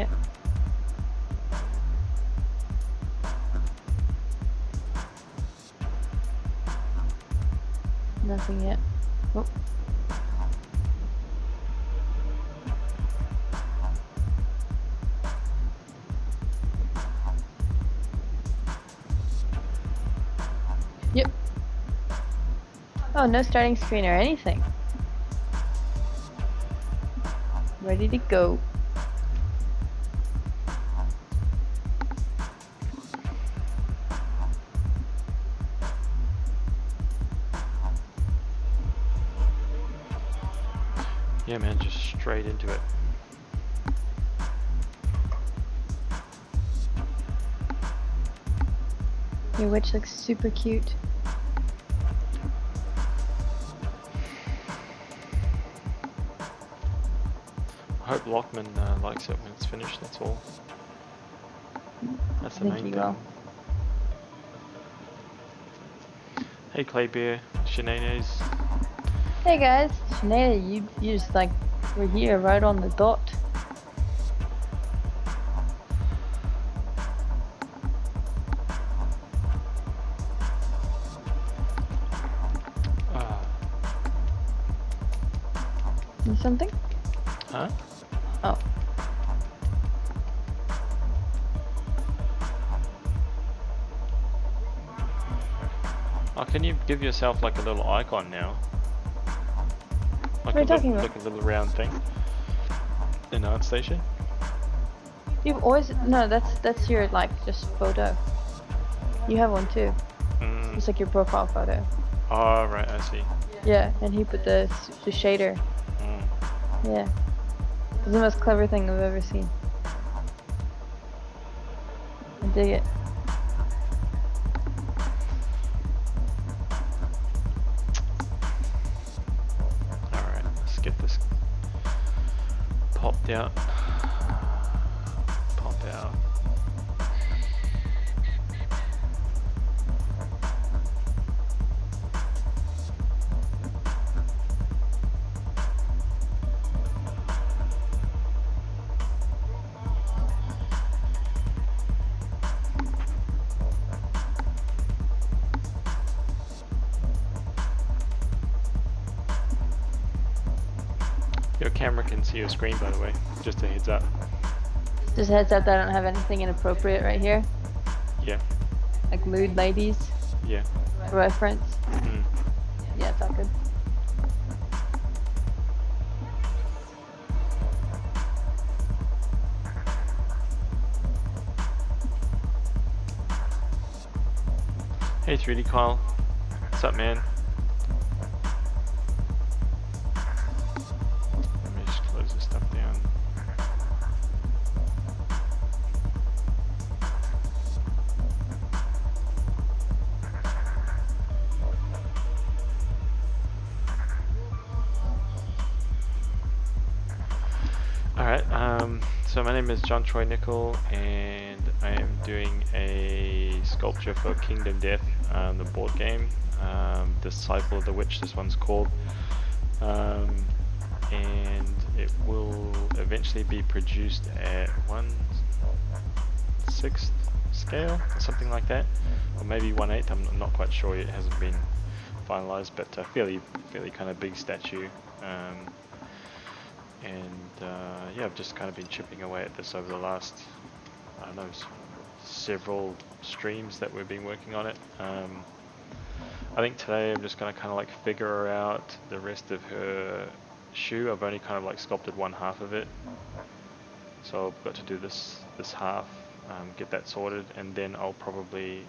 yet. Nothing yet. Oh. Yep. Oh, no starting screen or anything. Ready to go. Yeah, man, just straight into it. Your witch looks super cute. I hope Lockman likes it when it's finished, that's all. That's the main thing. Hey Claybeer, Shananes. Hey guys, Sinead, you just like were here right on the dot. Need something? Huh? Oh. Oh, can you give yourself like a little icon now? Like what are you talking about? Like a little round thing in ArtStation? You've always no. That's your like just photo. You have one too. It's like your profile photo. Oh right, I see. Yeah, and he put the shader. Yeah, it's the most clever thing I've ever seen. I dig it. Alright, let's get this popped out. Pop out. Your camera can see your screen, by the way. Just a heads up. Just a heads up that I don't have anything inappropriate right here. Yeah. Like lewd ladies. Yeah. Reference. Yeah, it's all good. Hey 3D Kyle. What's up, man? Let me just close this stuff down. Alright, so my name is John Troy Nickel, and I am doing a sculpture for Kingdom Death, the board game. Disciple of the Witch, this one's called. And it will eventually be produced at 1/6 scale, or something like that. Or maybe 1/8, I'm not quite sure yet, it hasn't been finalized, but a fairly kind of big statue. Yeah, I've just kind of been chipping away at this over the last, I don't know, several streams that we've been working on it. I think today I'm just going to kind of like figure out the rest of her shoe. I've only kind of like sculpted one half of it, so I've got to do this half, get that sorted, and then I'll probably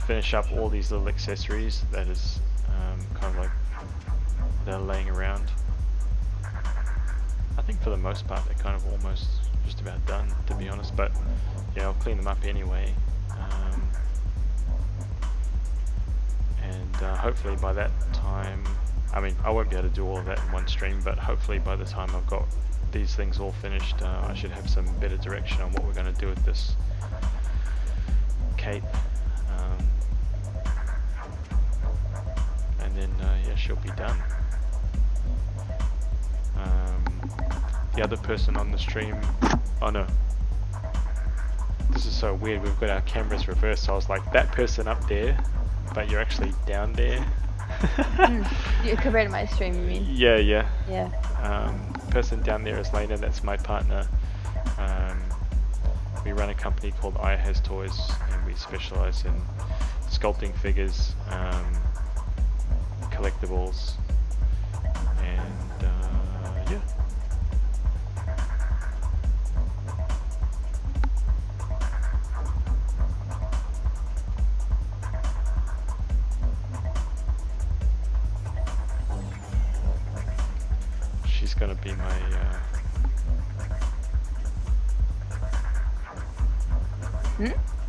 finish up all these little accessories that is kind of like they're laying around. I think for the most part they're kind of almost just about done, to be honest, but yeah, I'll clean them up anyway. Hopefully by that time, I mean, I won't be able to do all of that in one stream, but hopefully by the time I've got these things all finished, I should have some better direction on what we're going to do with this cape. And then, yeah, she'll be done. the other person on the stream. Oh no. This is so weird. We've got our cameras reversed. So I was like, that person up there, but you're actually down there. You compared to my stream, you mean? Yeah, yeah. Yeah. Person down there is Lena. That's my partner. We run a company called IHaztoys, and we specialize in sculpting figures, collectibles, and yeah. She's gonna be my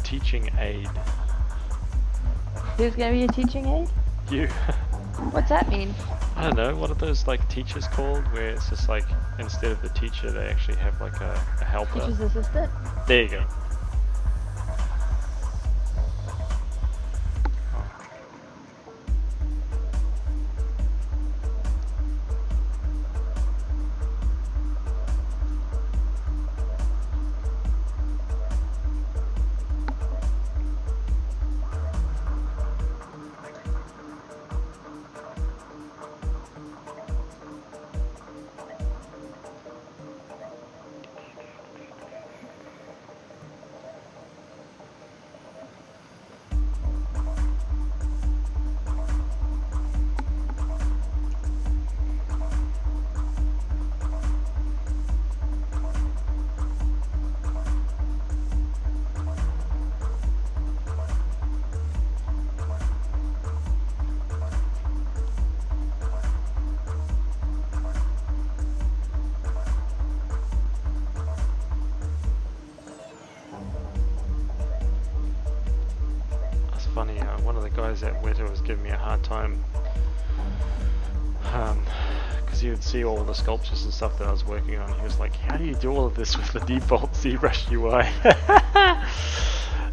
teaching aid. Who's gonna be a teaching aid? You. What's that mean? I don't know, what are those like teachers called, where it's just like instead of the teacher they actually have like a helper? Teacher's assistant? There you go. Funny, one of the guys at WETA was giving me a hard time because he would see all the sculptures and stuff that I was working on. He was like, how do you do all of this with the default ZBrush UI?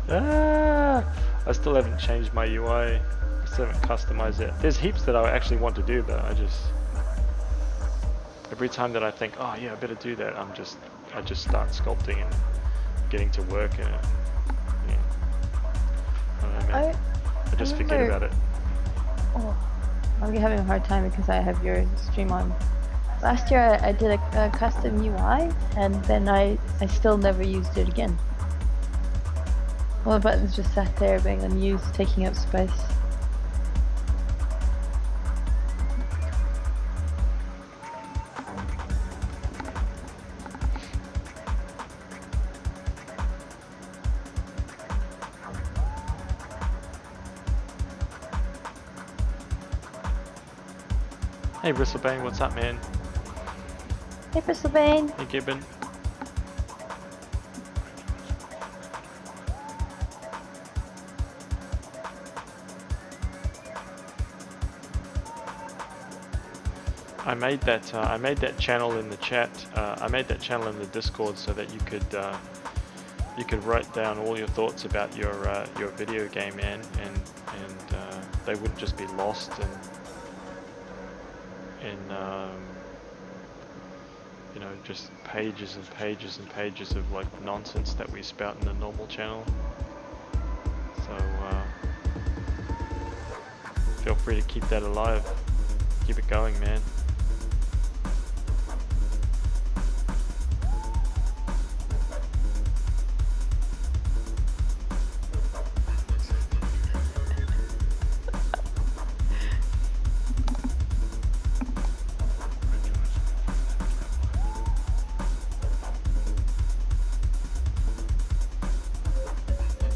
I still haven't changed my UI, I still haven't customized it. There's heaps that I actually want to do, but every time that I think, oh yeah, I better do that, I just start sculpting and getting to work and I just forget about it. Oh, I'm having a hard time because I have your stream on. Last year I did a custom UI and then I still never used it again. All the buttons just sat there being unused, taking up space. Hey Bristlebane, what's up, man? Hey Bristlebane! Hey Gibbon. I made that channel in the chat. I made that channel in the Discord so that you could write down all your thoughts about your video game, man, and they wouldn't just be lost in you know, just pages and pages and pages of like nonsense that we spout in the normal channel. So feel free to keep that alive. Keep it going, man.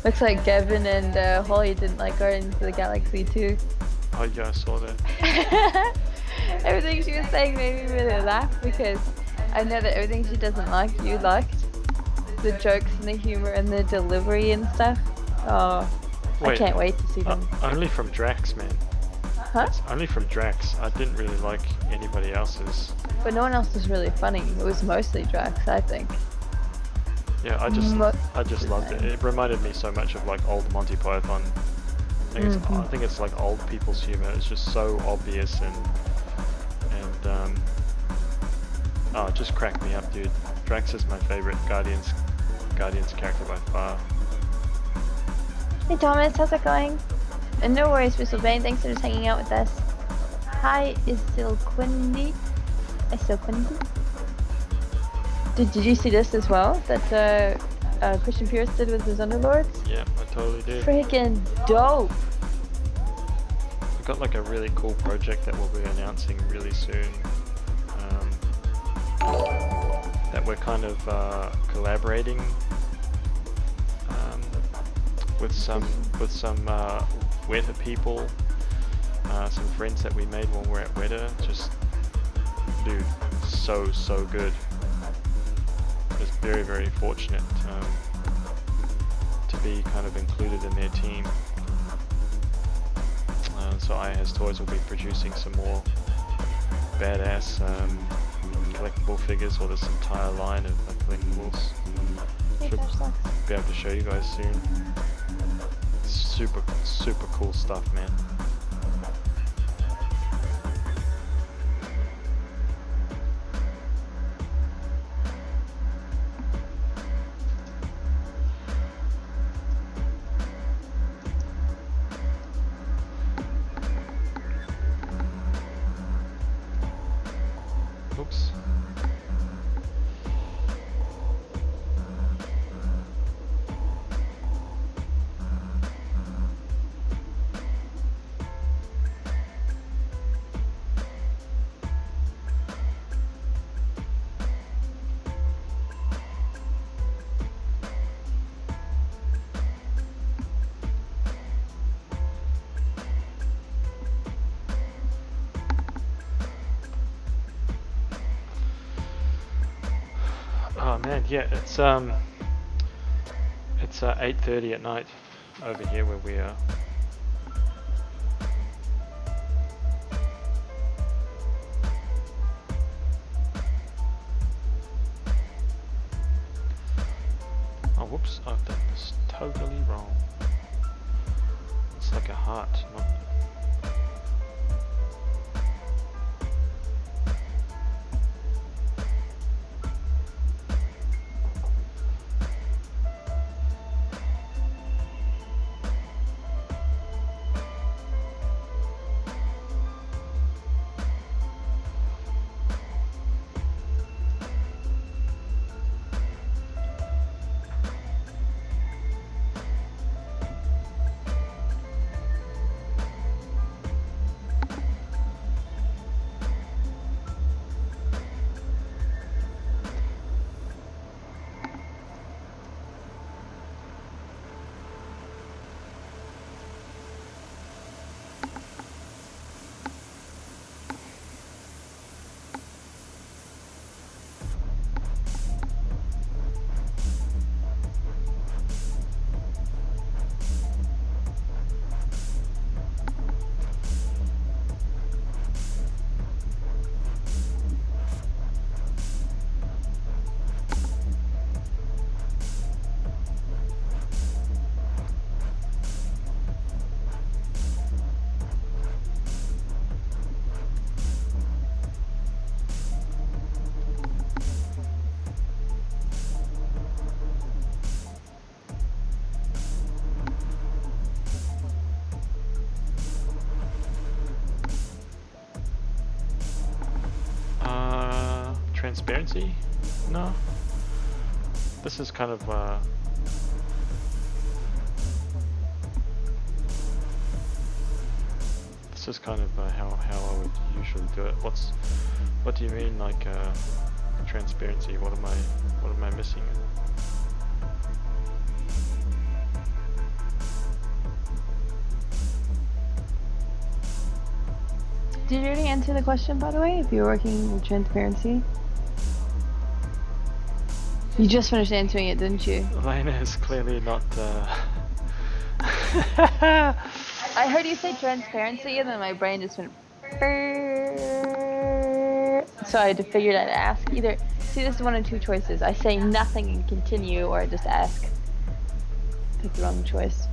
Looks like Gavin and Holly didn't like Guardians of the Galaxy too. Oh yeah, I saw that. Everything she was saying made me really laugh because I know that everything she doesn't like, you liked. The jokes and the humor and the delivery and stuff. Oh, wait, I can't wait to see them. Only from Drax, man. Huh? It's only from Drax. I didn't really like anybody else's. But no one else was really funny. It was mostly Drax, I think. Yeah, I just loved it. It reminded me so much of like old Monty Python. I think it's like old people's humor. It's just so obvious and Oh, just crack me up, dude. Drax is my favorite Guardians character by far. Hey Thomas, how's it going? And no worries, Whistle Bane, thanks for just hanging out with us. Hi, is Silquindi? Did you see this as well? That Christian Pierce did with his Underlords? Yeah, I totally did. Freaking dope! We've got like a really cool project that we'll be announcing really soon. That we're kind of collaborating with some WETA people, some friends that we made when we were at WETA. Just, dude, so good. Just very, very fortunate to be kind of included in their team. So IHaztoys will be producing some more badass collectible figures, or this entire line of collectibles. Should be able to show you guys soon. Super cool stuff, man. Oops. Oh man, yeah, it's 8:30 at night over here where we are. Oh whoops, I've done this totally wrong. It's like a heart, not... Transparency? No. This is kind of how I would usually do it. What do you mean, like transparency? What am I missing? Did you already answer the question, by the way, if you were working with transparency? You just finished answering it, didn't you? Elena is clearly not... I heard you say transparency and then my brain just went... So I had to figure out how to ask. Either, see, this is one of two choices. I say nothing and continue, or I just ask. Pick the wrong choice.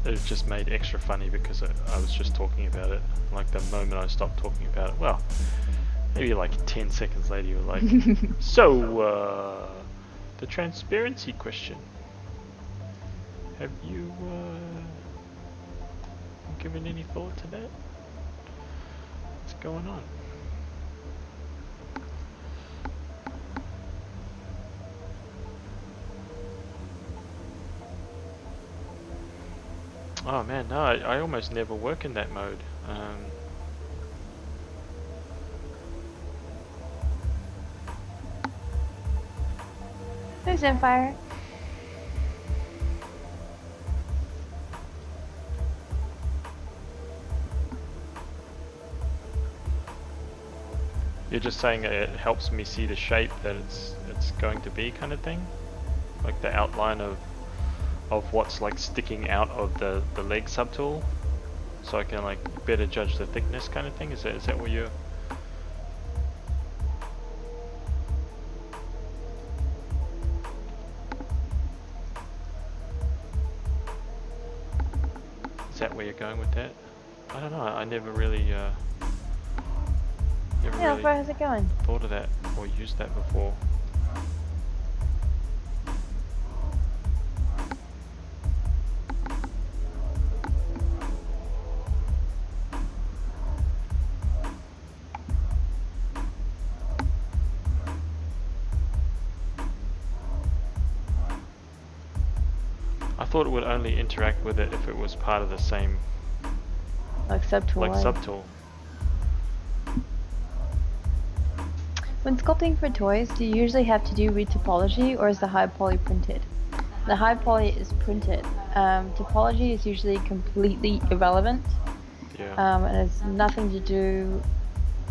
it just made extra funny because I was just talking about it. Like the moment I stopped talking about it, well, maybe like 10 seconds later you were like, so, the transparency question. Have you given any thought to that? What's going on? Oh man, no, I almost never work in that mode. There's Zenfire. You're just saying it helps me see the shape that it's going to be, kind of thing, like the outline of what's like sticking out of the leg subtool, so I can like better judge the thickness, kind of thing. Is that what you're? Is that where you're going with that? I don't know. I never really Yeah, how's it going? thought of that or used that before. I thought it would only interact with it if it was part of the same, Like subtool. like subtool. When sculpting for toys, do you usually have to do retopology, or is the high poly printed? The high poly is printed. Topology is usually completely irrelevant. Yeah. And it's nothing to do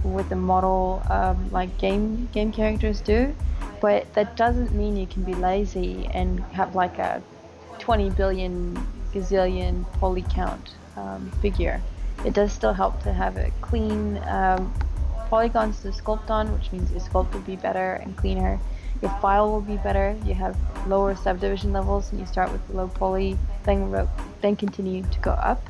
with the model like game characters do. But that doesn't mean you can be lazy and have like a 20 billion gazillion poly count figure. It does still help to have a clean polygons to sculpt on, which means your sculpt will be better and cleaner. Your file will be better. You have lower subdivision levels, and you start with the low poly, then continue to go up.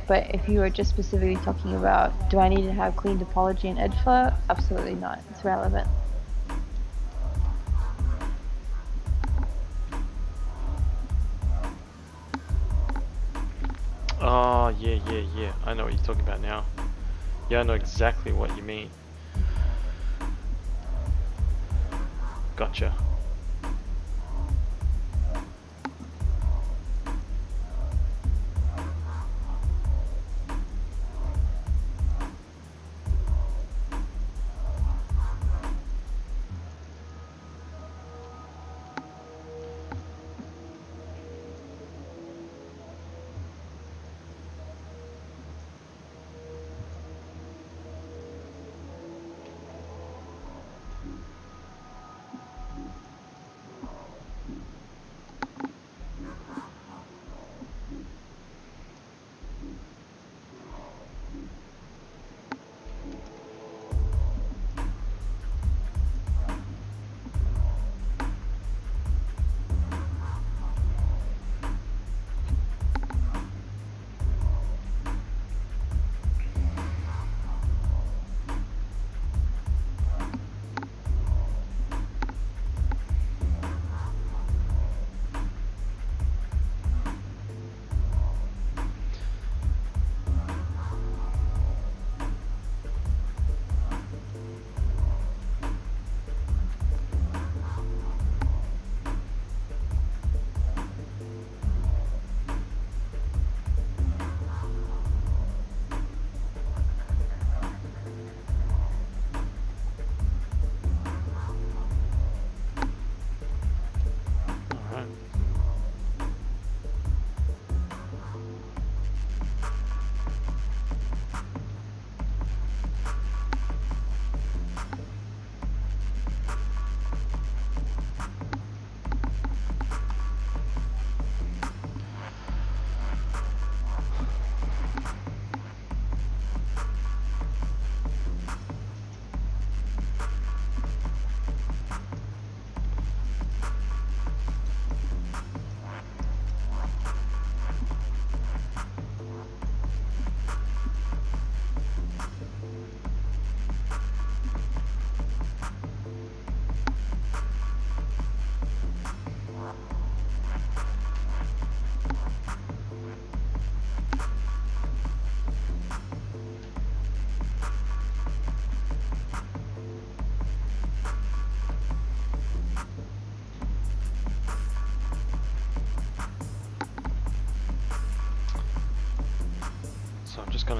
But if you are just specifically talking about, do I need to have clean topology and edge flow? Absolutely not. It's relevant. Oh, yeah. I know what you're talking about now. Yeah, I know exactly what you mean. Gotcha.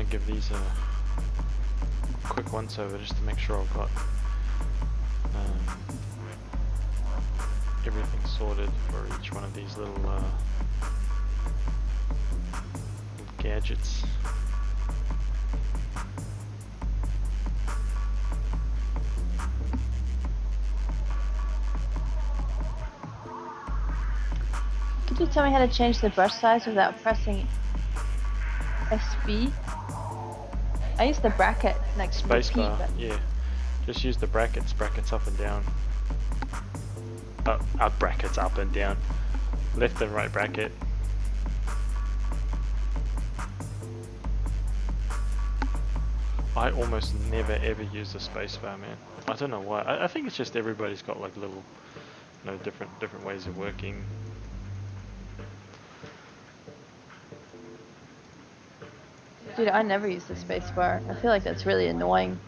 to give these a quick once over just to make sure I've got everything sorted for each one of these little gadgets. Could you tell me how to change the brush size without pressing SB? I use the bracket next to the P Spacebar, button. yeah. Just use the brackets up and down. Brackets up and down. Left and right bracket. I almost never ever use the spacebar, man. I don't know why. I think it's just everybody's got like little, different ways of working. Dude, I never use the spacebar. I feel like that's really annoying.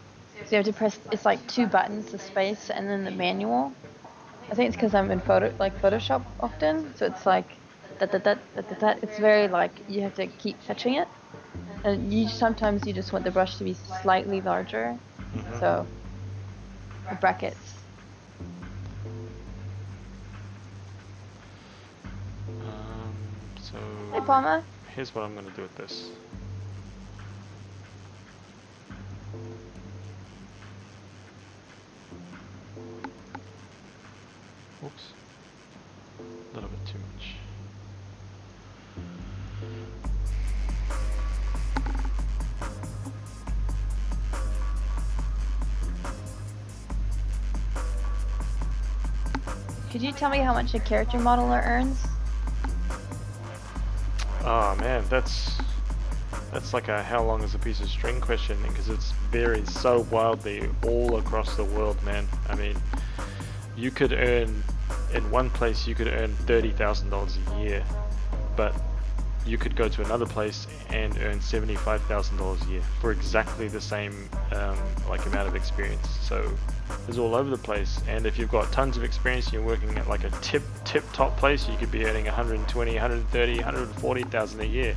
So you have to press, it's like 2 buttons, the space and then the manual. I think it's because I'm in Photoshop often, so it's like it's very like you have to keep touching it, and sometimes you just want the brush to be slightly larger, so the brackets. So Hey Palma. here's what I'm going to do with this. Oops, a little bit too much. Could you tell me how much a character modeler earns? Oh man, that's like a how long is a piece of string question, because it varies so wildly all across the world, man. I mean, you could earn, in one place you could earn $30,000 a year, but you could go to another place and earn $75,000 a year for exactly the same amount of experience. So it's all over the place, and if you've got tons of experience and you're working at like a tip top place, you could be earning 120, 130, 140,000 a year.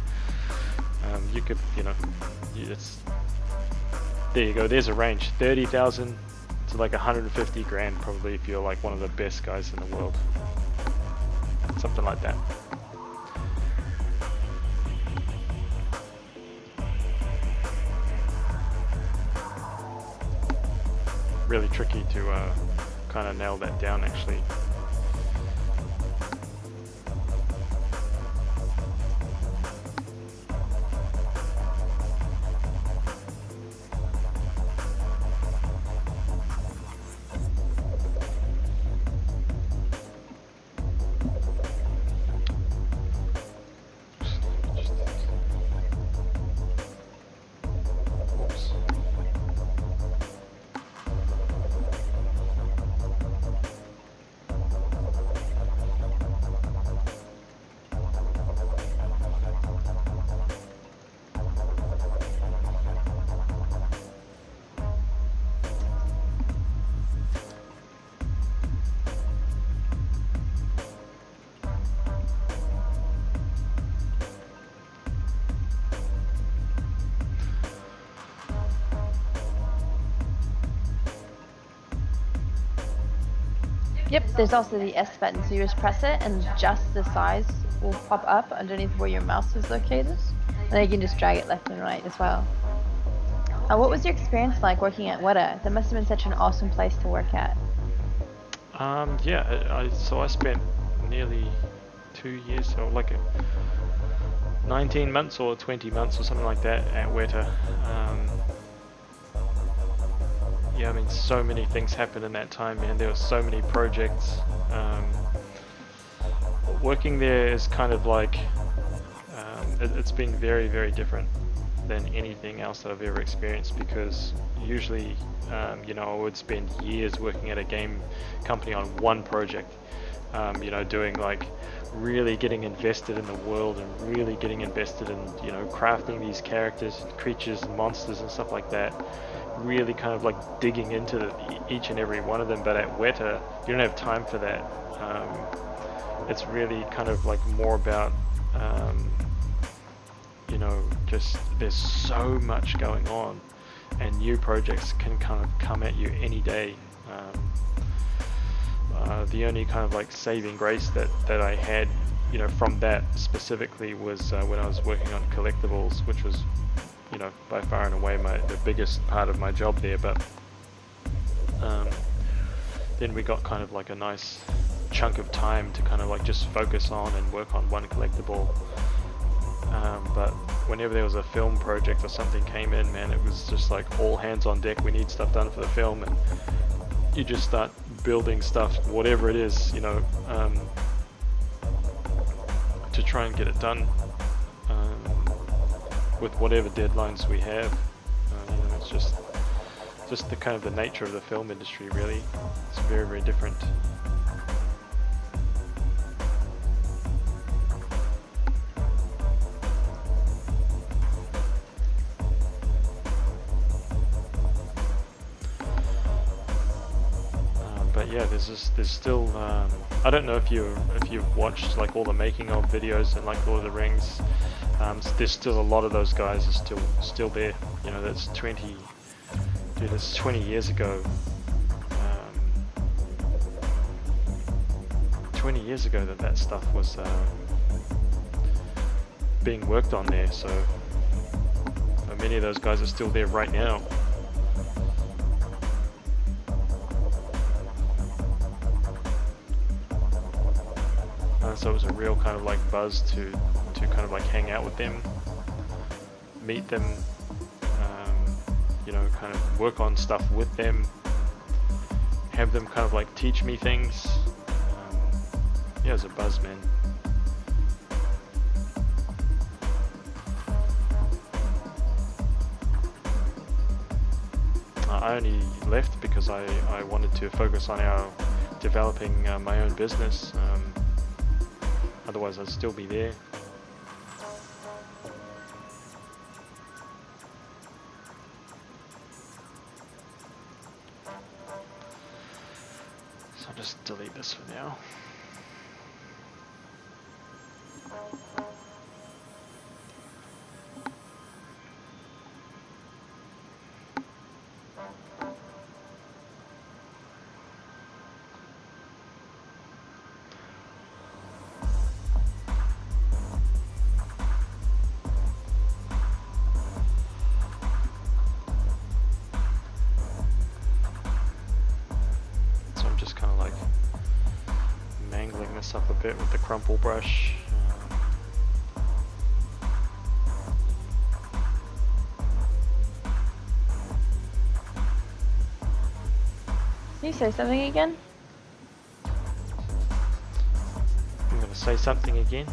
You could, there you go, there's a range, 30,000 to like 150 grand probably, if you're like one of the best guys in the world, something like that. Really tricky to kind of nail that down, actually. Yep, there's also the S button, so you just press it and just the size will pop up underneath where your mouse is located. And then you can just drag it left and right as well. What was your experience like working at WETA? That must have been such an awesome place to work at. Yeah, so I spent nearly 2 years, so like 19 months or 20 months or something like that at WETA. Yeah, I mean, so many things happened in that time, man. There were so many projects. Working there is kind of like, it's been very, very different than anything else that I've ever experienced, because usually, I would spend years working at a game company on one project, doing like really getting invested in the world and really getting invested in, crafting these characters, creatures, monsters and stuff like that. Really kind of like digging into each and every one of them. But at WETA, you don't have time for that. It's really kind of like more about, you know, just there's so much going on, and new projects can kind of come at you any day. The only kind of like saving grace that I had, you know, from that specifically was when I was working on collectibles, which was, you know, by far and away the biggest part of my job there. But then we got kind of like a nice chunk of time to kind of like just focus on and work on one collectible. But whenever there was a film project or something came in, man, it was just like all hands on deck. We need stuff done for the film, and you just start building stuff, whatever it is, you know, to try and get it done with whatever deadlines we have. You know, it's just the kind of the nature of the film industry, really. It's very, very different. But yeah, there's still I don't know if you've watched like all the making of videos and like Lord of the Rings. There's still a lot of those guys are still there. You know, that's 20 years ago. 20 years ago that stuff was being worked on there. So many of those guys are still there right now. So it was a real kind of like buzz to kind of like hang out with them, meet them, you know, kind of work on stuff with them, have them kind of like teach me things. Yeah, it was a buzz, man. I only left because I wanted to focus on developing my own business. Otherwise I'd still be there. So I'll just delete this for now. Up a bit with the crumple brush. Can you say something again? I'm going to say something again.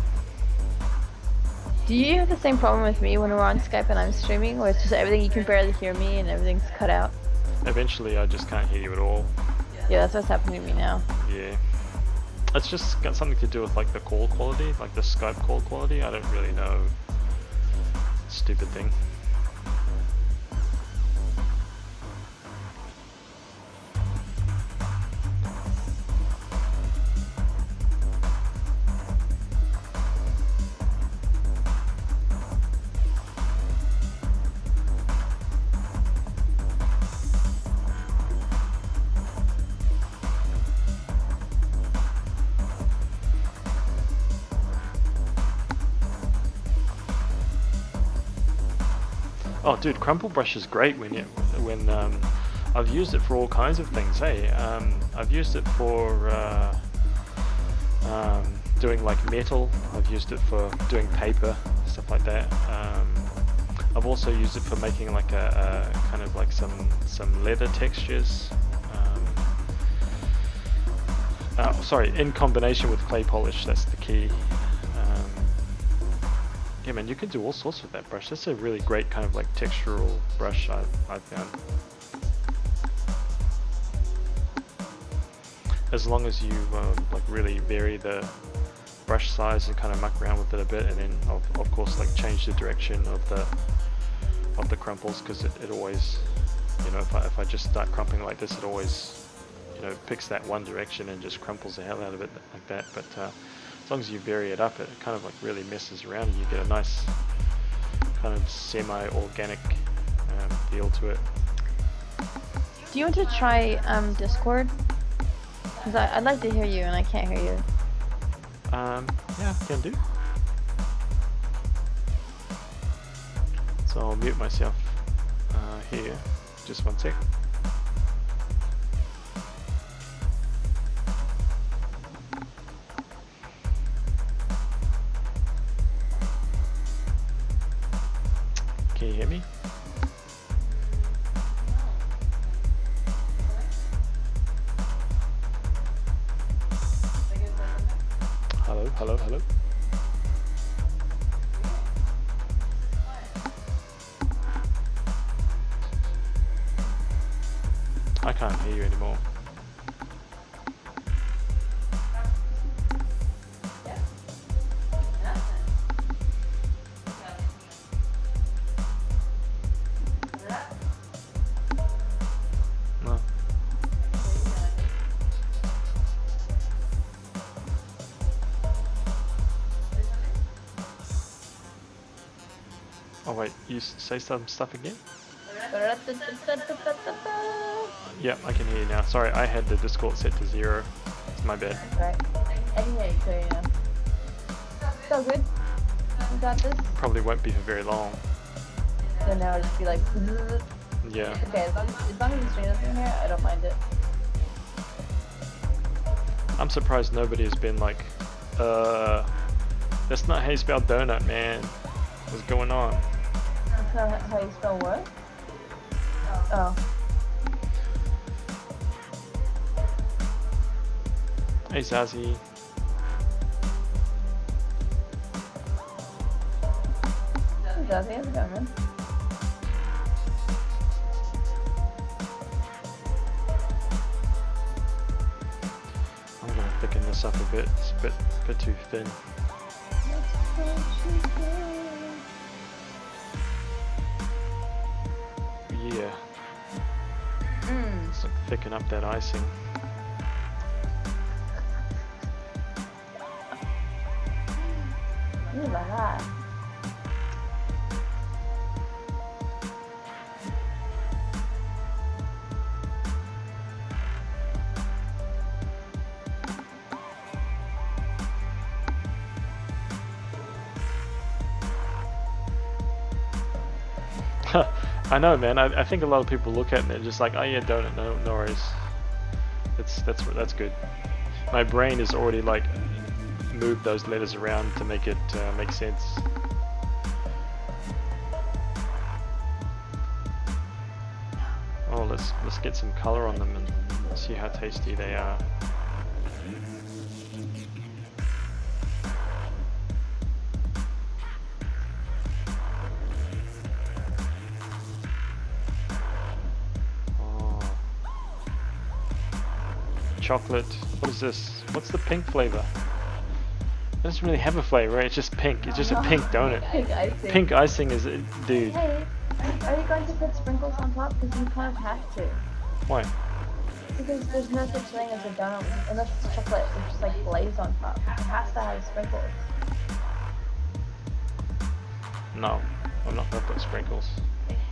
Do you have the same problem with me when we're on Skype and I'm streaming, where it's just everything, you can barely hear me and everything's cut out? Eventually I just can't hear you at all. Yeah, that's what's happening to me now. Yeah. It's just got something to do with like the call quality, like the Skype call quality. I don't really know. Stupid thing. Oh, dude, crumple brush is great when I've used it for all kinds of things. Hey, I've used it for doing like metal. I've used it for doing paper, stuff like that. I've also used it for making like a kind of like some leather textures. Sorry, in combination with clay polish. That's the key. Yeah, man, you can do all sorts with that brush. That's a really great kind of like textural brush I've found. As long as you like really vary the brush size and kind of muck around with it a bit, and then of course like change the direction of the crumples, because it always, you know, if I just start crumpling like this, it always, you know, picks that one direction and just crumples the hell out of it like that. But as long as you vary it up, it kind of like really messes around and you get a nice kind of semi-organic feel to it. Do you want to try Discord? Because I'd like to hear you and I can't hear you. Yeah, can do. So I'll mute myself here. Just one sec. Can you hear me? Hello, hello, hello. I can't hear you anymore. No. Oh wait, you say some stuff again? Yeah, I can hear you now. Sorry, I had the Discord set to 0. It's my bad. Right. I can hear you clearly now. So good. You got this? Probably won't be for very long. So now it'll just be like... Yeah. Okay, as long as the stream is in here, I don't mind it. I'm surprised nobody has been like, that's not how you spell donut, man. What's going on? That's not how you spell what? Oh. Hey, Zazie. Hey, Jazzy, how's it going, man? I'm gonna thicken this up a bit. It's a bit too thin. Yeah. So thicken up that icing. Ooh la la. I know, man. I think a lot of people look at it and they're just like, oh yeah, donut, no worries. That's good. My brain is already like moved those letters around to make it make sense. Oh, let's get some color on them and see how tasty they are. Chocolate. What is this? What's the pink flavor? It doesn't really have a flavor. It's just pink. It's just a pink donut. Pink icing. Pink icing is, dude. Hey, are you going to put sprinkles on top? Because you kind of have to. Why? Because there's no such thing as a donut unless it's chocolate. It's just like glazed on top. It has to have sprinkles. No, I'm not gonna put sprinkles.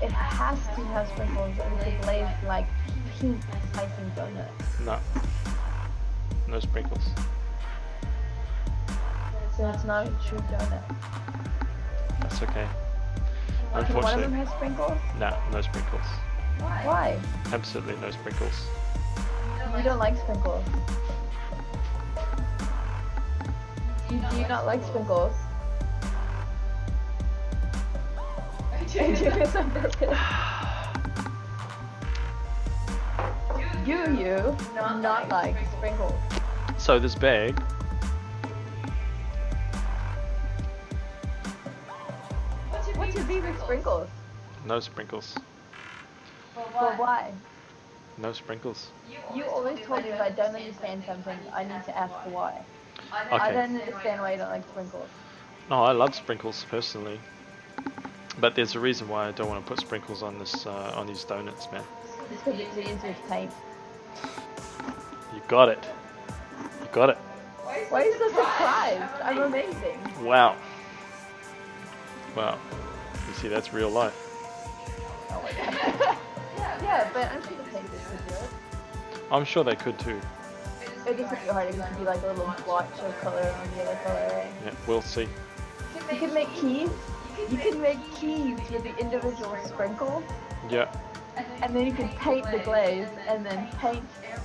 It has to have sprinkles. It's a glazed like pink icing donut. No. No sprinkles. So it's not a true donut. That's okay. Can one of them Unfortunately, have sprinkles? no, no sprinkles. Why? Absolutely no sprinkles. You don't like sprinkles. Do you not like sprinkles? You not like sprinkles. So this bag, What's your beef with sprinkles? no sprinkles. Well, why? No sprinkles. You always told me if I don't understand something, I need to ask why. I Okay. don't understand why you don't like sprinkles. No, I love sprinkles personally, but there's a reason why I don't want to put sprinkles on this on these donuts, man. Just because it's easier to taste. You got it. You got it. Why are you so surprised? I'm amazing. Wow. Wow. You see, that's real life. Oh my god. Yeah, but I'm sure the painters could do it. I'm sure they could too. It just would be harder because it'd be like a little blotch of color on the other color, right? Yeah, we'll see. You can make keys. You can make keys with the individual sprinkles. Yeah. And then you can paint the glaze and then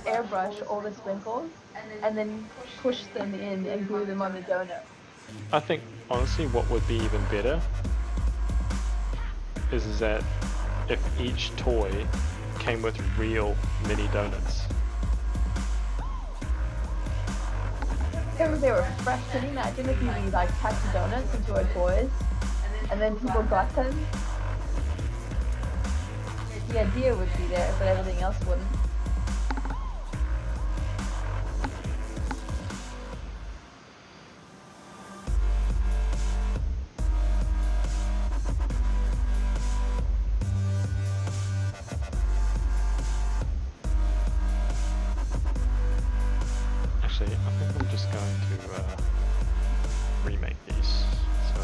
airbrush all the sprinkles and then push them in and glue them on the donut. I think, honestly, what would be even better is that if each toy came with real mini donuts. If they were fresh, can you imagine if you like packed donuts into our toys and then people got them? The idea would be there, but everything else wouldn't. Actually, I think I'm just going to remake these. So.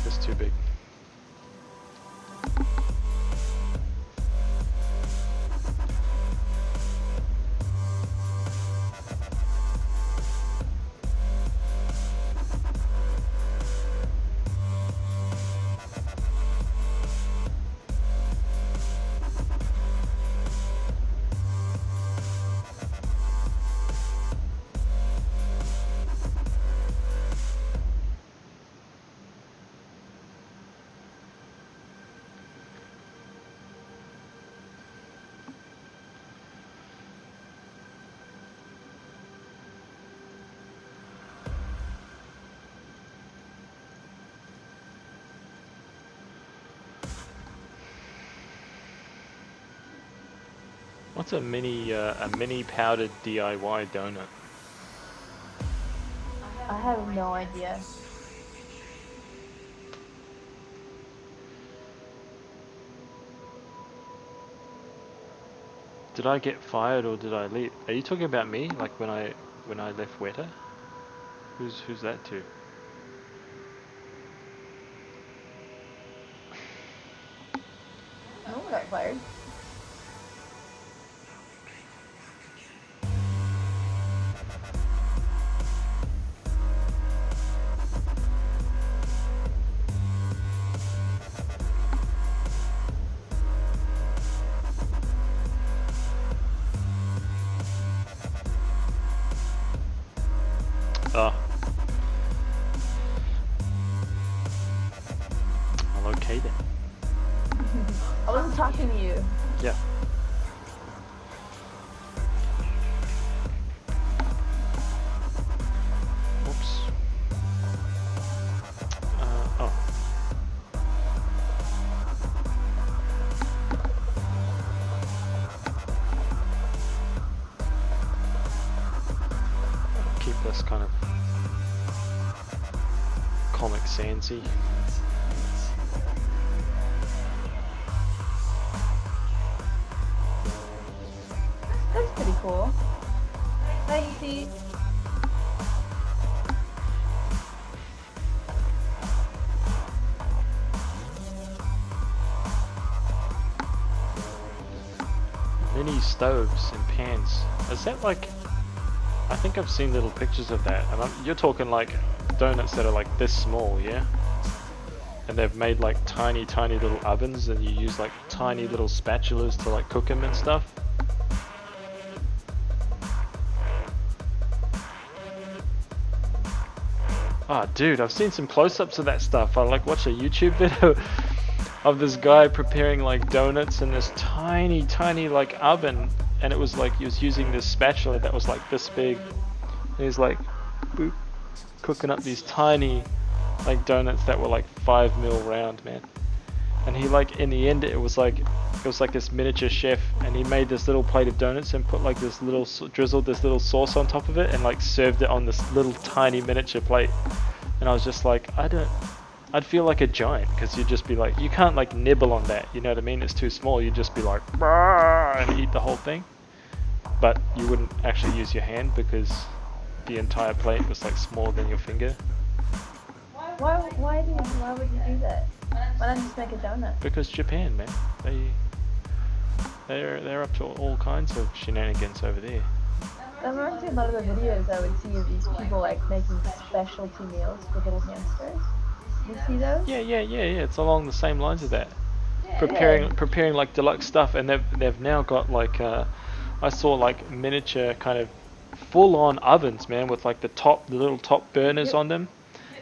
This too big. What's a mini powdered DIY donut? I have no idea. Did I get fired or did I leave? Are you talking about me? Like when I left WETA? Who's that to? No one got fired. Oh. Well, okay then. I wasn't talking to you. Yeah. Oops. Oh. Keep this kind of Comic Sansy. That's pretty cool. Thanks, Mini stoves and pans. Is that like... I think I've seen little pictures of that. And you're talking like donuts that are like this small, yeah? And they've made like tiny little ovens and you use like tiny little spatulas to like cook them and stuff. Oh dude, I've seen some close-ups of that stuff. I like watched a YouTube video of this guy preparing like donuts in this tiny like oven, and it was like he was using this spatula that was like this big. And he's like boop, cooking up these tiny like donuts that were like 5 mil round, man. And he like, in the end, it was like this miniature chef, and he made this little plate of donuts and put like this little, drizzled this little sauce on top of it and like served it on this little tiny miniature plate. And I was just like, I'd feel like a giant, because you'd just be like, you can't like nibble on that, you know what I mean? It's too small. You'd just be like, and eat the whole thing. But you wouldn't actually use your hand, because the entire plate was like smaller than your finger. Why would you do that? Why not just make a donut? Because Japan, man, they're up to all kinds of shenanigans over there. I remember seeing a lot of the videos I would see of these people like making specialty meals for little hamsters. You see those? Yeah. It's along the same lines of that. Preparing like deluxe stuff, and they've now got like I saw like miniature kind of full-on ovens, man, with like the little top burners on them.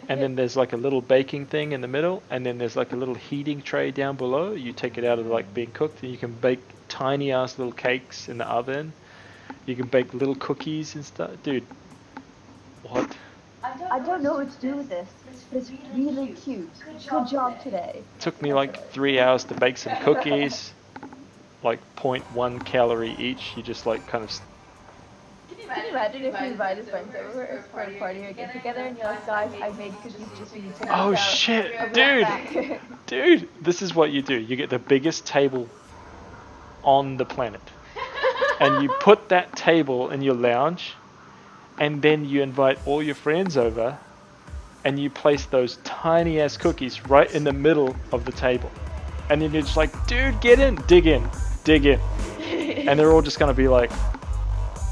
And then there's like a little baking thing in the middle, and then there's like a little heating tray down below. You take it out of like being cooked, and you can bake tiny ass little cakes in the oven. You can bake little cookies and stuff. Dude, what? I don't know what to do with this, but it's really cute. Good job today. It took me like 3 hours to bake some cookies, like 0.1 calorie each. You just like kind of... Can you imagine if you invited friends over for a party or get together and you're like, guys, I made cookies just so you can Oh shit, dude! Dude, this is what you do. You get the biggest table on the planet, and you put that table in your lounge, and then you invite all your friends over, and you place those tiny ass cookies right in the middle of the table. And then you're just like, dude, get in, dig in. And they're all just gonna be like,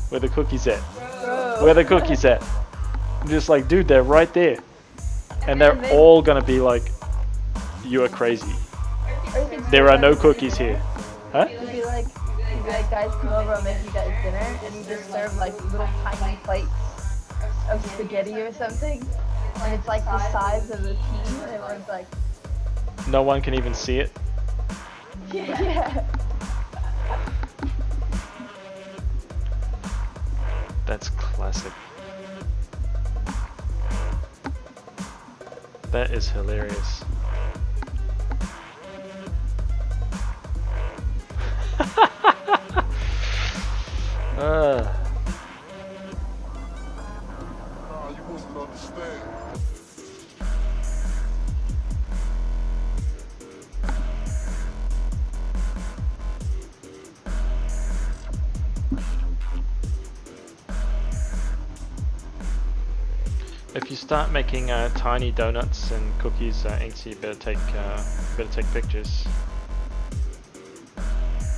where the cookies at? Bro. Where the cookies at? I'm just like, dude, they're right there. And they're all gonna be like, you are crazy. There are no cookies here. Huh? You'd be like, guys, come over, I'll make you guys dinner, and you just serve like little tiny plates of spaghetti or something, and it's like the size of a pea, and everyone's like, No one can even see it. yeah. That's classic. That is hilarious. You mustn't understand. If you start making tiny donuts and cookies, Inksy, you better take pictures.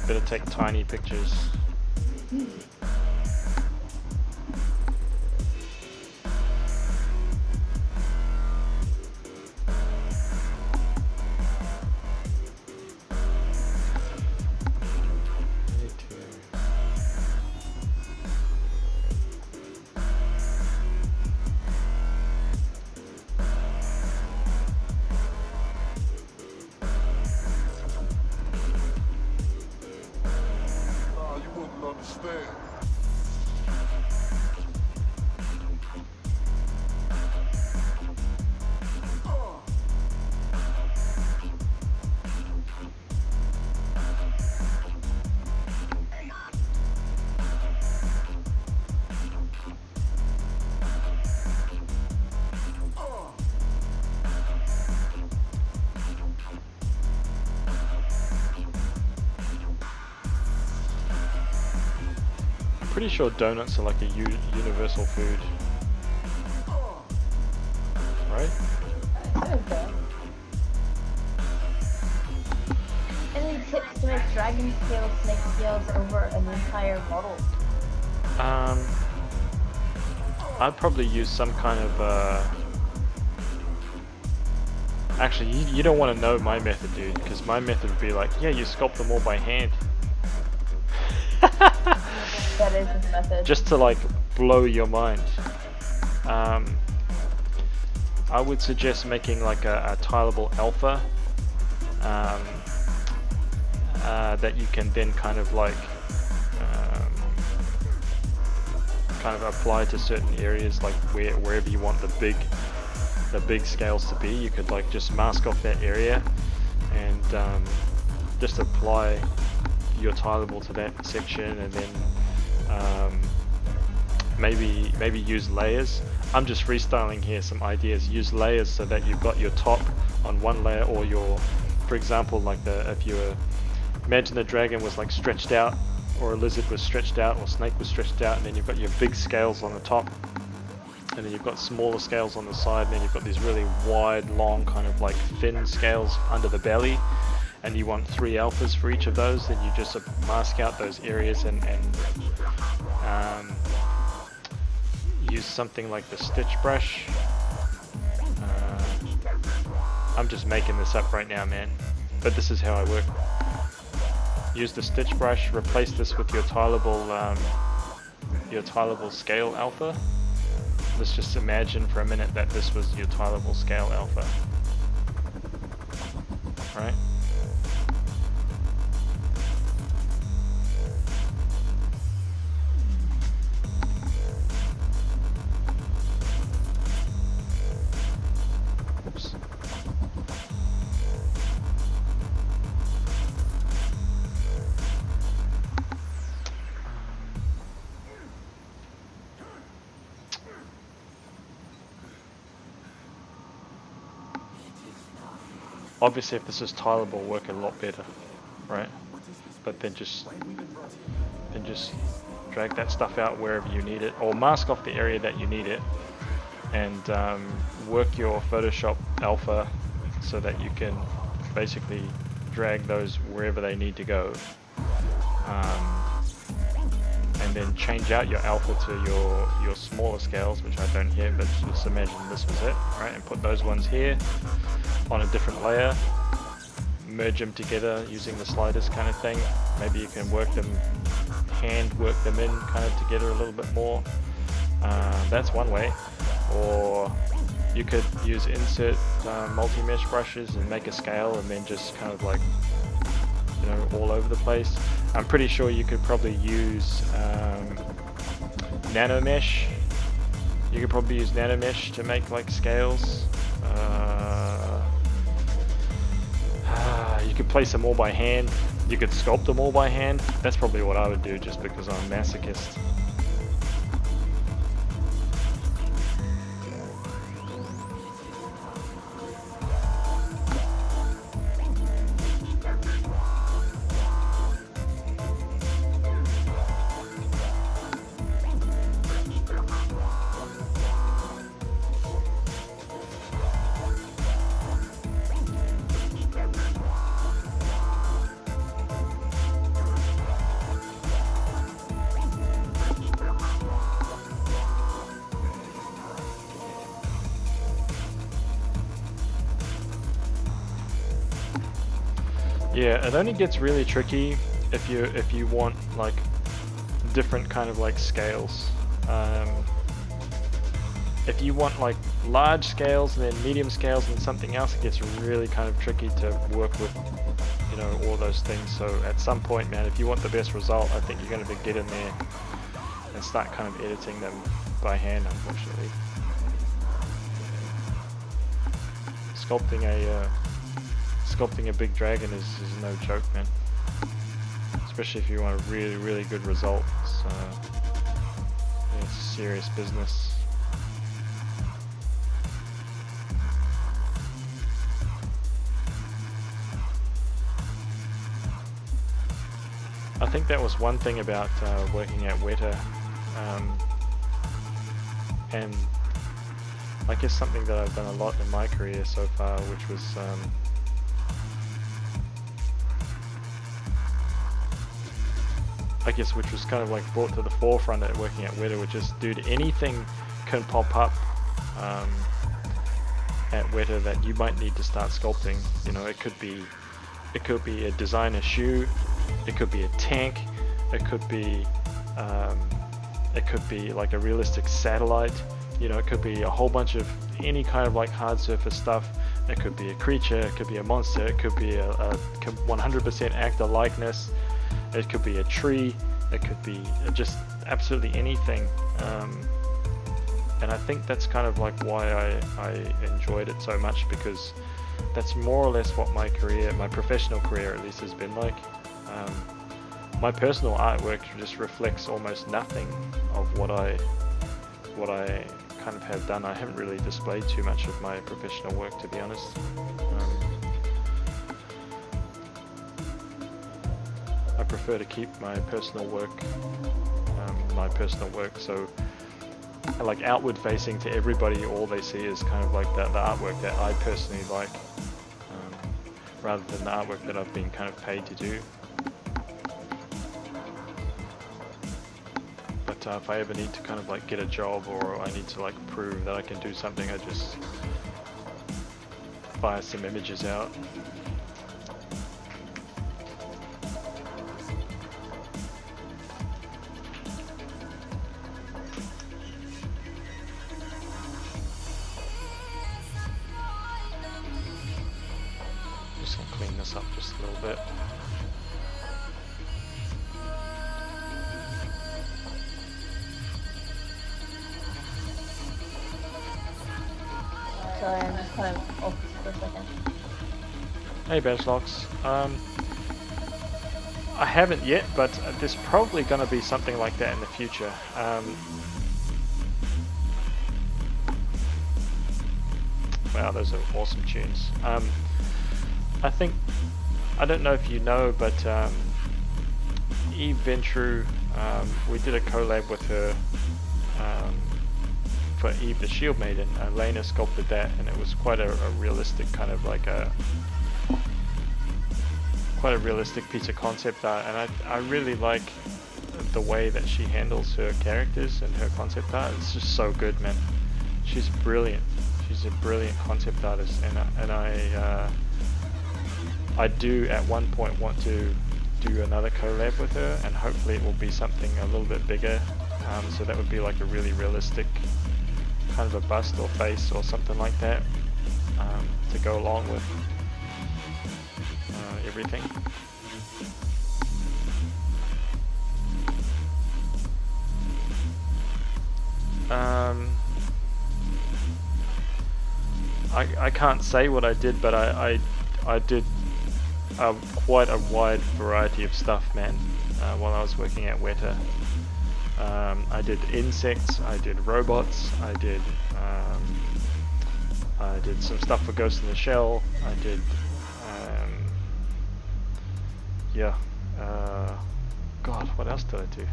Better take tiny pictures. You wouldn't understand. Pretty sure donuts are like a universal food, right? Okay. Any tips to make dragon scale snake scales over an entire model? I'd probably use some kind of actually, you don't want to know my method, dude, because my method would be like, yeah, you sculpt them all by hand. That is his method. Just to like blow your mind. I would suggest making like a tileable alpha that you can then kind of like kind of apply to certain areas, like wherever you want the big scales to be. You could like just mask off that area and just apply your tileable to that section, and then maybe use layers. I'm just freestyling here some ideas. Use layers so that you've got your top on one layer, or your, for example, like if you imagine the dragon was like stretched out, or a lizard was stretched out, or snake was stretched out, and then you've got your big scales on the top, and then you've got smaller scales on the side, and then you've got these really wide, long, kind of like thin scales under the belly, and you want 3 alphas for each of those. Then you just mask out those areas and use something like the stitch brush. I'm just making this up right now, man, but this is how I work. Use the stitch brush, replace this with your tileable scale alpha. Let's just imagine for a minute that this was your tileable scale alpha. Right? Oops. Obviously, if this is tileable, work a lot better, right? But then just drag that stuff out wherever you need it, or mask off the area that you need it, and work your Photoshop alpha so that you can basically drag those wherever they need to go, and then change out your alpha to your smaller scales, which I don't here, but just imagine this was it, right? And put those ones here on a different layer, merge them together using the sliders kind of thing. Maybe you can work them in kind of together a little bit more. That's one way. Or you could use insert multi-mesh brushes and make a scale, and then just kind of like, you know, all over the place. I'm pretty sure you could probably use nano mesh. You could probably use nano mesh to make like scales. You could place them all by hand. You could sculpt them all by hand. That's probably what I would do, just because I'm a masochist. Yeah, it only gets really tricky if you want like different kind of like scales. If you want like large scales and then medium scales and something else, it gets really kind of tricky to work with, you know, all those things. So at some point, man, if you want the best result, I think you're going to get in there and start kind of editing them by hand, unfortunately. Sculpting a big dragon is no joke, man. Especially if you want a really, really good result. So yeah, it's serious business. I think that was one thing about working at WETA, and I guess something that I've done a lot in my career so far, which was which was kind of like brought to the forefront at working at WETA, which is, dude, anything can pop up at WETA that you might need to start sculpting. You know, it could be a designer shoe, it could be a tank, it could be like a realistic satellite. You know, it could be a whole bunch of any kind of like hard surface stuff. It could be a creature, it could be a monster, it could be a 100% actor likeness. It could be a tree, it could be just absolutely anything. And I think that's kind of like why I enjoyed it so much, because that's more or less what my career, my professional career at least, has been like. My personal artwork just reflects almost nothing of what I kind of have done. I haven't really displayed too much of my professional work, to be honest. I prefer to keep my personal work so like outward facing to everybody. All they see is kind of like the artwork that I personally like, rather than the artwork that I've been kind of paid to do. But if I ever need to kind of like get a job, or I need to like prove that I can do something, I just fire some images out. Just gonna clean this up just a little bit. Sorry, I'm just kind of off for a second. Hey Benchlox. I haven't yet, but there's probably going to be something like that in the future. Wow, those are awesome tunes. I think, I don't know if you know, but Eve Ventru, we did a collab with her for Eve the Shield Maiden. Lena sculpted that, and it was quite a realistic kind of like quite a realistic piece of concept art, and I really like the way that she handles her characters and her concept art. It's just so good, man. She's brilliant. She's a brilliant concept artist, and I do at one point want to do another collab with her, and hopefully it will be something a little bit bigger. So that would be like a really realistic kind of a bust or face or something like that, to go along with everything. I can't say what I did, but I did quite a wide variety of stuff, man, while I was working at WETA. I did insects, I did robots, I did some stuff for Ghost in the Shell, I did God, what else did I do?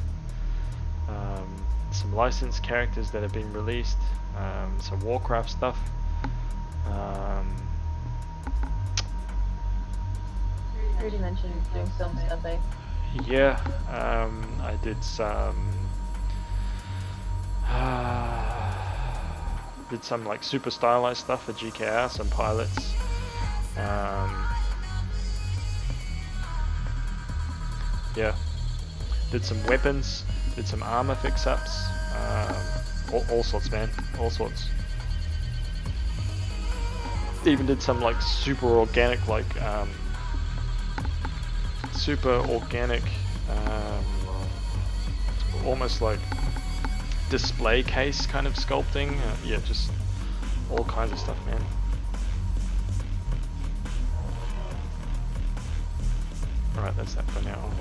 Some licensed characters that have been released, some Warcraft stuff. You already mentioned doing film stuff, eh? Yeah, I did some like super stylized stuff for GKR, some pilots. Yeah, did some weapons, did some armor fix-ups, all sorts, man, all sorts. Even did some like super organic, almost like display case kind of sculpting. Yeah, just all kinds of stuff, man. Alright, that's that for now.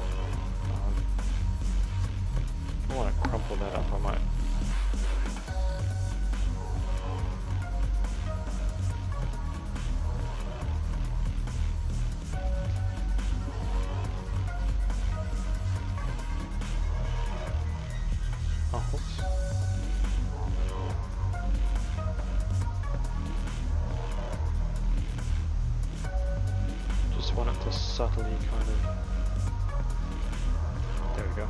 I want to crumple that up, I might. Oh, whoops. Just want it to subtly kind of... There we go.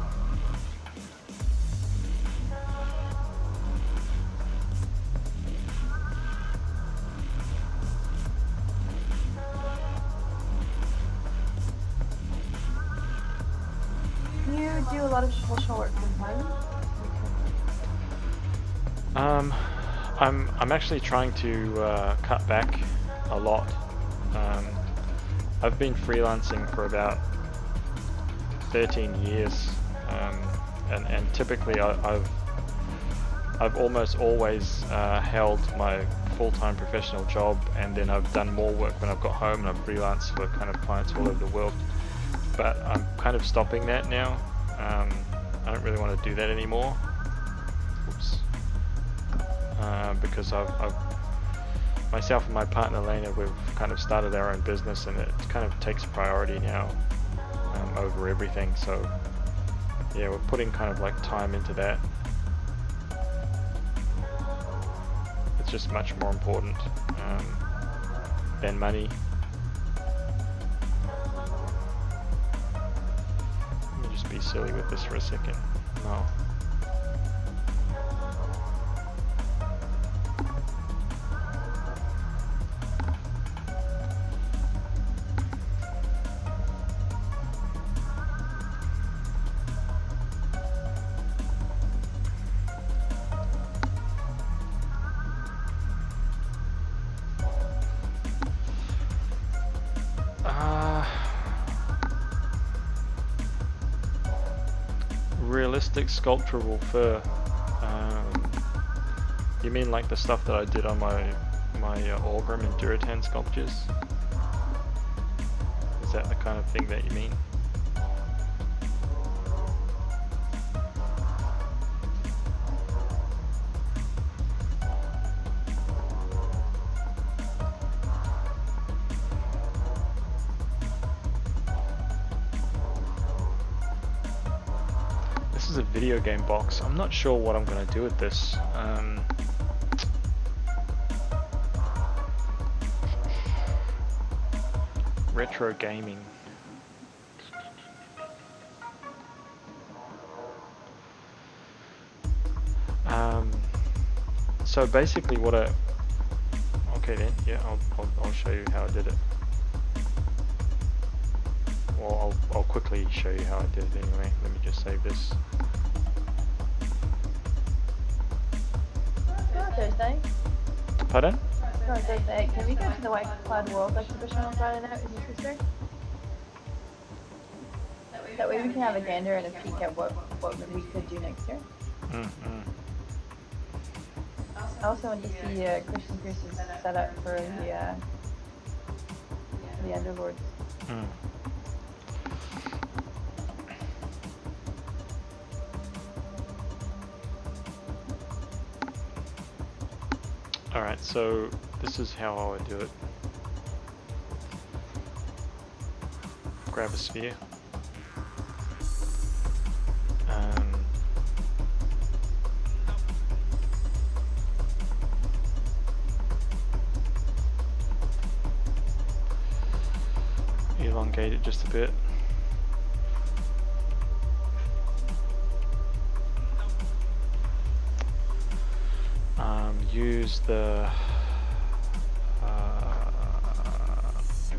Can you do a lot of professional work from home? I'm actually trying to cut back a lot. I've been freelancing for about 13 years, and typically I've almost always held my full-time professional job, and then I've done more work when I've got home, and I've freelanced for kind of clients all over the world. But I'm kind of stopping that now. I don't really want to do that anymore. Oops. Because I've myself and my partner Lena, we've kind of started our own business, and it kind of takes priority now over everything. So yeah, we're putting kind of like time into that. It's just much more important than money. Let me just be silly with this for a second. No. Realistic sculpturable fur. You mean like the stuff that I did on my Orgrim and Duratan sculptures? Is that the kind of thing that you mean? This is a video game box. I'm not sure what I'm going to do with this. Retro gaming. So basically what okay then, yeah, I'll show you how I did it. Well, I'll quickly show you how I did it anyway. Let me just save this. Thursday. Pardon? No, Thursday. Can we go to the White Cloud World exhibition on Friday night with your sister? That way we can have a gander and a peek at what we could do next year. I also want to see Christian Pierce's setup for the Underlords. Alright, so this is how I would do it. Grab a sphere. Elongate it just a bit. Use the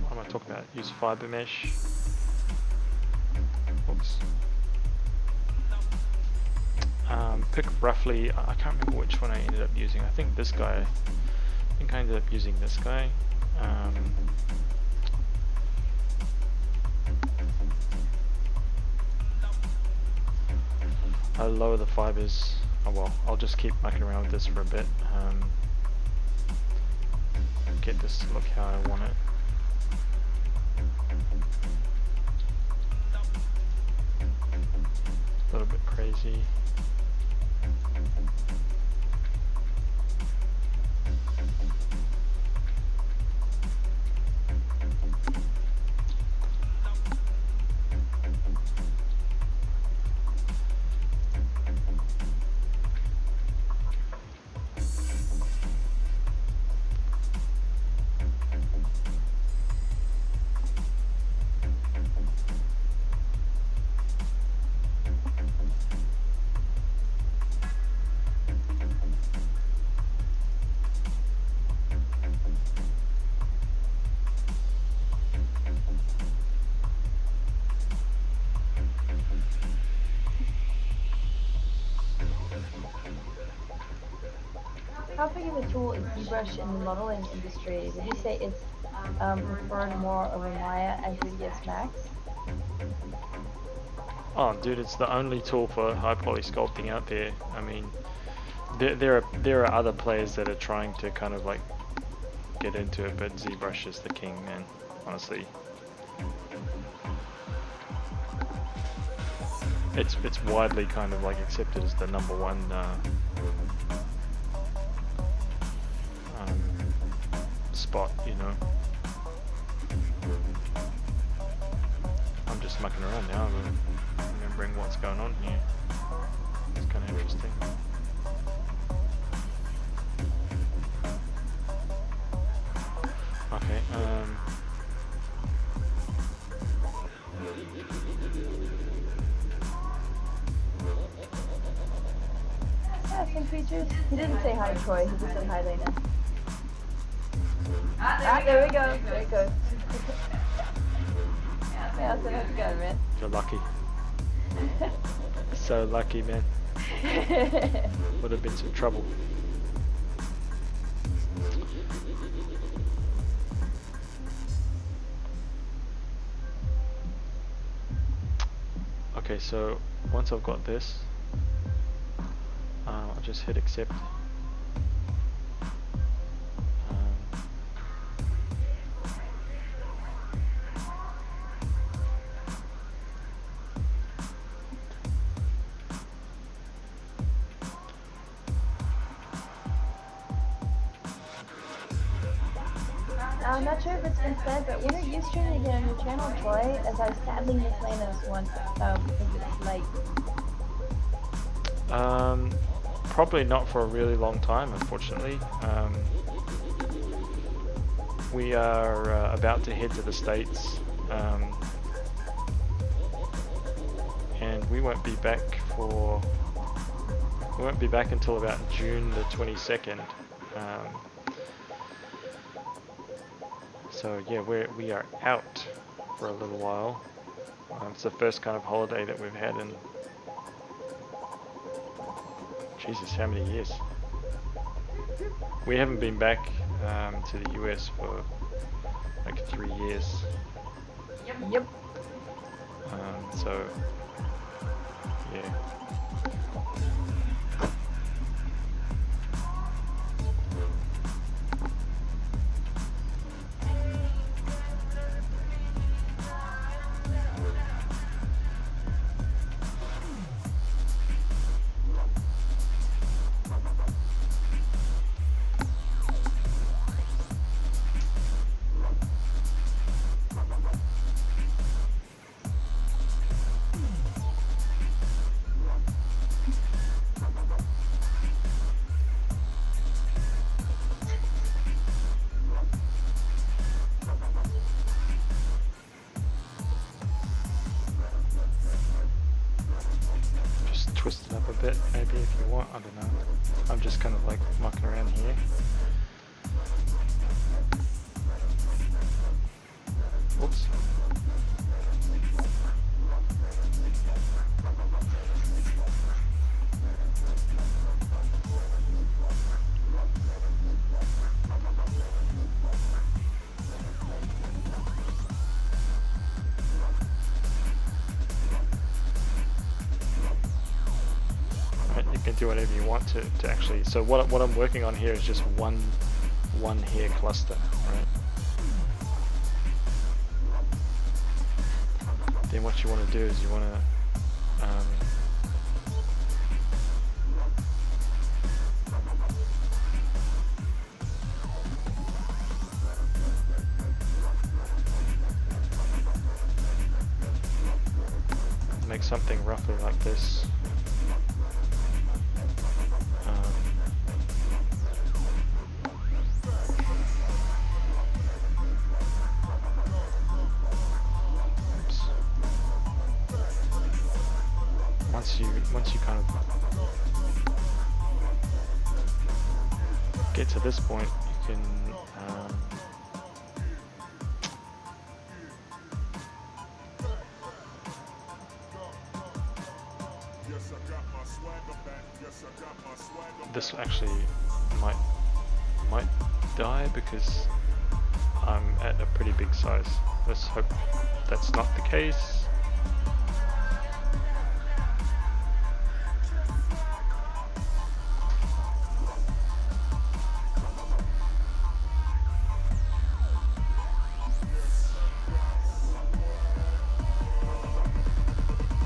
what am I talking about? Use FiberMesh. Oops. Pick roughly. I can't remember which one I ended up using. I think this guy. I think I ended up using this guy. I'll lower the fibers. Oh well, I'll just keep mucking around with this for a bit. Get this to look how I want it. A little bit crazy. How big of a tool is ZBrush in the modeling industry? Would you say it's preferred more over Maya and 3ds Max? Oh, dude, it's the only tool for high poly sculpting out there. I mean, there are other players that are trying to kind of like get into it, but ZBrush is the king, man. Honestly, it's widely kind of like accepted as the #1 spot, you know. I'm just mucking around now, but remembering what's going on here. It's kind of interesting. Okay, Some features. He didn't say hi, Troy. He just said hi, Lena. There we go. There it goes. Yeah, so how's it going, man? you're lucky. So lucky, man. Would have been some trouble. Okay, so once I've got this, I'll just hit accept. I'm not sure if it's been said, but when are you streaming again on your channel, Troy? As I sadly missed Lena's one because it's late. Probably not for a really long time, unfortunately. We are about to head to the States, and we won't be back until about June the 22nd. So yeah, we are out for a little while. It's the first kind of holiday that we've had in Jesus, how many years? We haven't been back to the US for like 3 years. Yep. So yeah. Twist it up a bit, maybe, if you want. I don't know. I'm just kind of like mucking around here. Oops. You can do whatever you want to actually. So what I'm working on here is just one hair cluster, right? Then what you want to do is you want to make something roughly like this. Once you kind of get to this point, you can this actually might die because I'm at a pretty big size. Let's hope that's not the case.